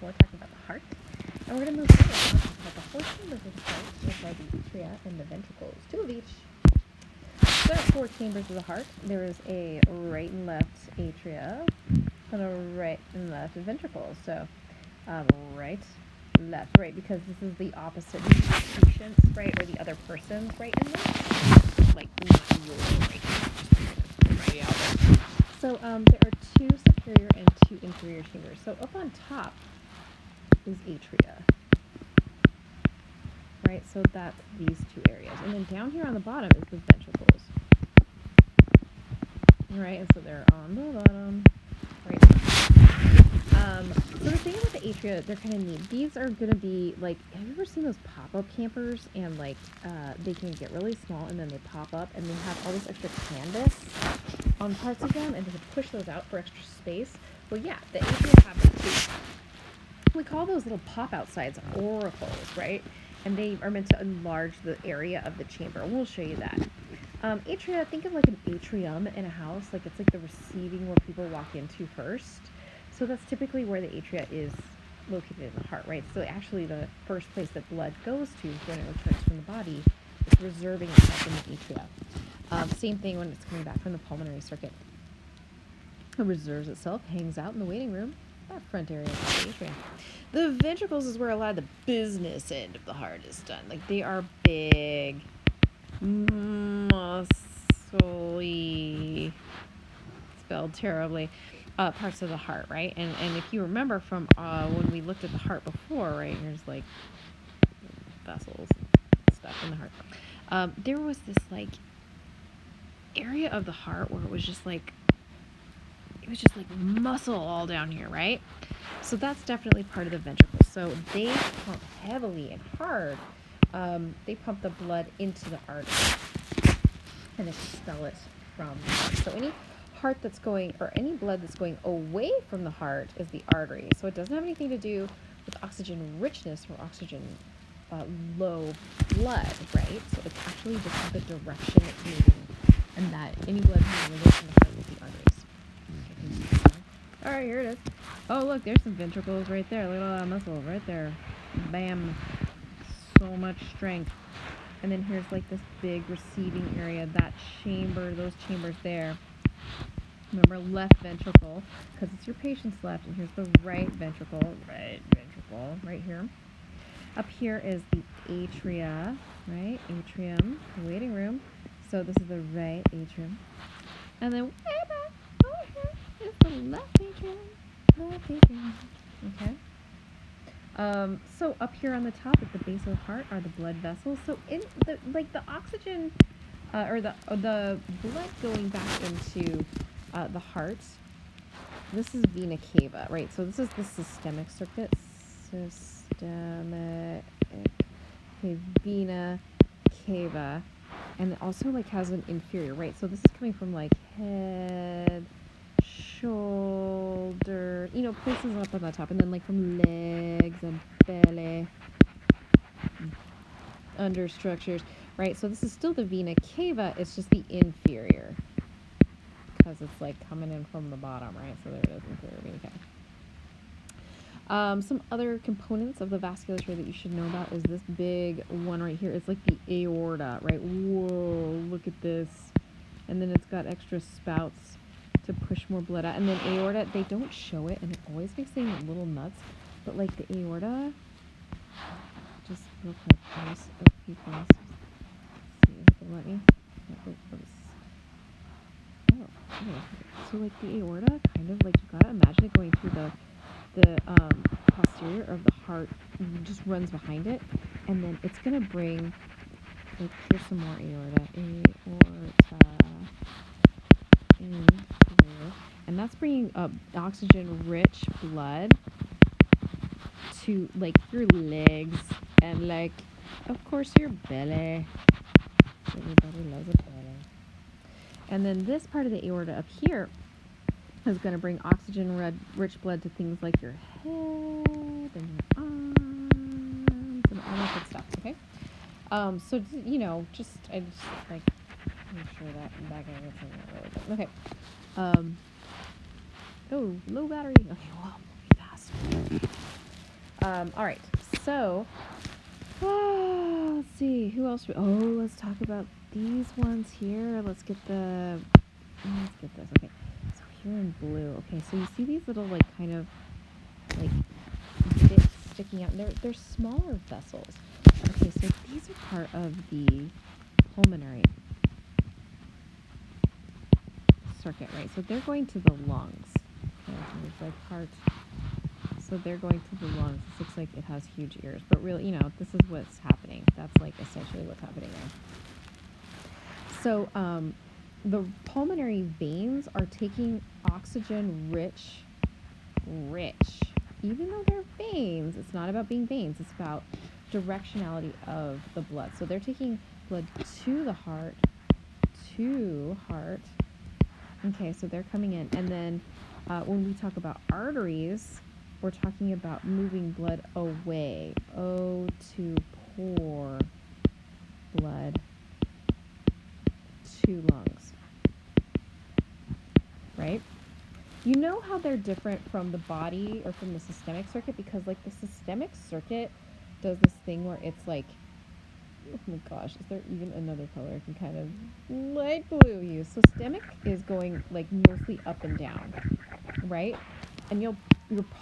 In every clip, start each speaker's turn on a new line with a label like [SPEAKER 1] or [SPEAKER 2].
[SPEAKER 1] before, talking about the heart. And we're going to move forward and talk about the four chambers of the heart, which are the atria and the ventricles, 2 of each. So there are 4 chambers of the heart. There is a right and left atria and a right and left ventricle. So right, left, right, because this is the opposite of the patient's right or the other person's right and left. Like not your right. So there are 2 superior and 2 inferior chambers. So up on top is atria. Right, so that's these 2 areas. And then down here on the bottom is the ventricles. Right, and so they're on the bottom. Right. So the thing about the atria, they're kind of neat. These are going to be like, have you ever seen those pop-up campers? And like, they can get really small and then they pop up and they have all this extra canvas on parts of them and they can push those out for extra space. Well, yeah, the atria have that too. We call those little pop-out sides auricles, right? And they are meant to enlarge the area of the chamber. We'll show you that. Atria, think of like an atrium in a house. Like it's like the receiving where people walk into first. So that's typically where the atria is located in the heart, right? So actually the first place that blood goes to when it returns from the body is reserving itself in the atria. Same thing when it's coming back from the pulmonary circuit. It reserves itself, hangs out in the waiting room. That front area is the atria. The ventricles is where a lot of the business end of the heart is done. Like they are big, muscly, spelled terribly, parts of the heart, right? And if you remember from when we looked at the heart before, right? There's like vessels and stuff in the heart. There was this like area of the heart where it was just like muscle all down here, right? So that's definitely part of the ventricles. So they pump heavily and hard. They pump the blood into the artery and expel it from the heart. So any heart that's going, or any blood that's going away from the heart is the artery. So it doesn't have anything to do with oxygen richness or oxygen low blood, right? So it's actually just the direction it's moving, and that any blood moving away from the heart is the arteries. All right, here it is. Oh, look, there's some ventricles right there. Look at all that muscle right there. Bam. So much strength. And then here's like this big receiving area, that chamber, those chambers there. Remember, left ventricle, because it's your patient's left, and here's the right ventricle right here. Up here is the atria, right? Atrium, the waiting room. So this is the right atrium. And then way back over here is the left atrium. Okay. So up here on the top at the base of the heart are the blood vessels. So in the the oxygen or the blood going back into the heart. This is vena cava, right? So this is the systemic circuit. Vena cava, and it also like has an inferior, right? So this is coming from like head, shoulder, places up on the top, and then like from legs and belly, under structures, right? So this is still the vena cava, it's just the inferior, because it's like coming in from the bottom, right? So there it is, inferior vena cava. Some other components of the vasculature that you should know about is this big one right here. It's like the aorta, right? Whoa, look at this. And then it's got extra spouts to push more blood out. And then aorta, they don't show it, and it always makes me a little nuts. But like the aorta, just real quick, there's a few things. Let's see if it can let me. Oh, okay. So like the aorta, kind of like you gotta imagine it going through the posterior of the heart, just runs behind it, and then it's gonna bring, like, here's some more aorta, and that's bringing up oxygen-rich blood to like your legs and like, of course, your belly. Everybody loves a belly. And then this part of the aorta up here is going to bring oxygen-rich blood to things like your head and your arms and all that good stuff, okay? So, I just, like, make sure that back end gets in there really good. Okay. Oh, low battery. Okay, well, fast. All right. So, let's see. Who else? Let's talk about these ones here. Let's get this. Okay. So here in blue. Okay. So you see these little like kind of like bits sticking out. They're smaller vessels. Okay. So these are part of the pulmonary circuit, right? So they're going to the lungs. Okay. So there's like heart. So they're going to the lungs. This looks like it has huge ears, but really, this is what's happening. That's like essentially what's happening there. So the pulmonary veins are taking oxygen rich, even though they're veins, it's not about being veins, it's about directionality of the blood. So they're taking blood to the heart, Okay, so they're coming in. And then when we talk about arteries, we're talking about moving blood away. To pour blood to lungs. Right? You know how they're different from the body or from the systemic circuit? Because like the systemic circuit does this thing where it's like, oh my gosh, is there even another color I can kind of light blue use? So systemic is going like mostly up and down, right? And your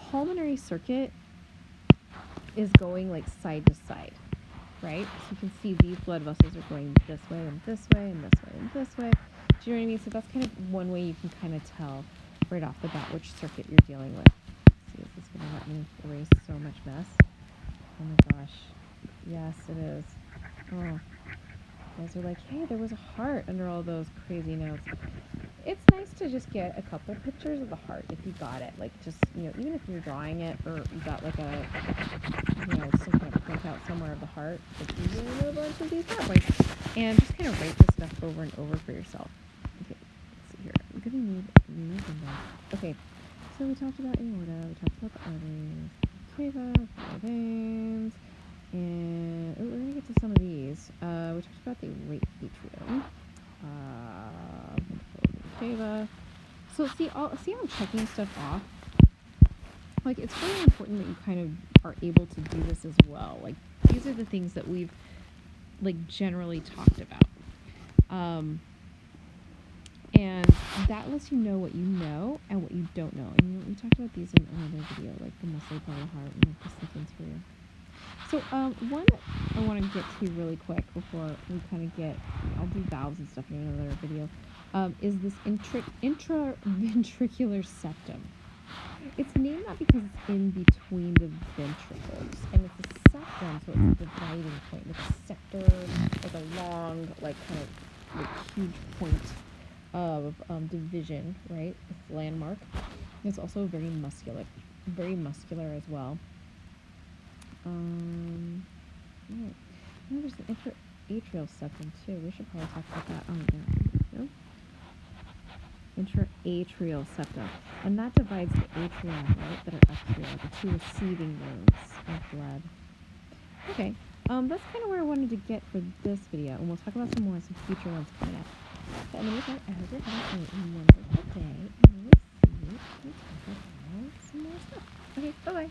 [SPEAKER 1] pulmonary circuit is going like side to side, right? So you can see these blood vessels are going this way and this way and this way and this way. Do you know what I mean? So that's kind of one way you can kind of tell right off the bat which circuit you're dealing with. Let's see, is this going to let me erase so much mess? Oh my gosh. Yes, it is. Oh. Guys are like, hey, there was a heart under all those crazy notes. It's nice to just get a couple pictures of the heart if you got it. Like just, even if you're drawing it or you got like a, some kind of printout somewhere of the heart, it's usually in a bunch of these PowerPoints. And just kind of write this stuff over and over for yourself. Okay, let's see here. I'm going to need these and that. Okay, so we talked about aorta, we talked about the arteries, cava, veins, and we're going to get to some of these. We talked about the right atrium. Cava. So see how I'm checking stuff off? Like, it's really important that you kind of are able to do this as well. Like, these are the things that we've, like, generally talked about. And that lets you know what you know and what you don't know. And we talked about these in another video, like the muscle part of the heart and like the sleep interior. So one that I want to get to really quick before we kind of I'll do valves and stuff in another video, is this intraventricular septum. It's named that because it's in between the ventricles, and it's a septum, so it's a dividing point, like a sector, like a long, like kind of like huge point of division, right? It's landmark. It's also very muscular as well. There's an intra-atrial septum too. We should probably talk about that. No? Intra-atrial septum, and that divides the atria, right, that are up here, the two receiving rooms of blood. Okay, that's kind of where I wanted to get for this video, and we'll talk about some future ones coming up. But in the meantime, I hope you're having a wonderful day, and we will see you and talk about some more stuff. Okay, bye-bye.